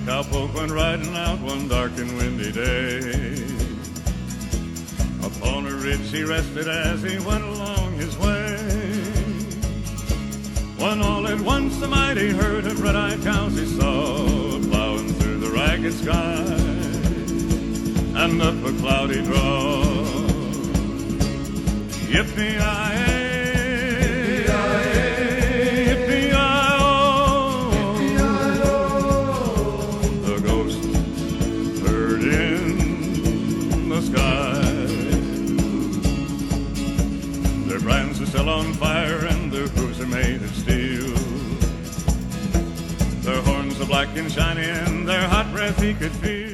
cowpoke went riding out one dark and windy day. Upon a ridge he rested as he went along his way, when all at once a mighty herd of red-eyed cows he saw plowing through the ragged sky and up a cloudy draw. Yippee-yi-yi, still on fire and their hooves are made of steel. Their horns are black and shiny and their hot breath he could feel.